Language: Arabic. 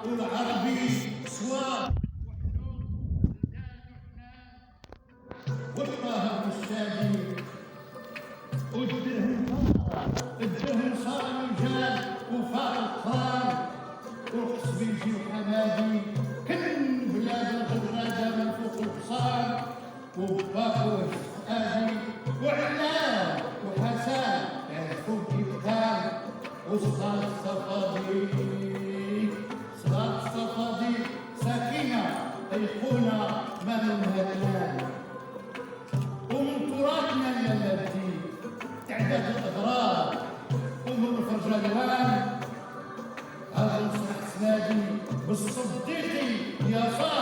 والعربي صواب والطاهر الشادي والدهن صار رجال وفارق خان والقصبيجي وحمادي كل بلاد الغرادة من فوق الحصان وباكو آدي وعلام وحسان يعرفوا كيفان وصغار الصفادي صغار الصفادي ساكنة أيقونة ما منها الآن ومن تراثنا اللذي تعداد الأضرار ومن فرج الألوان هذا المسرح السنادي بالصديقي يا صاحبي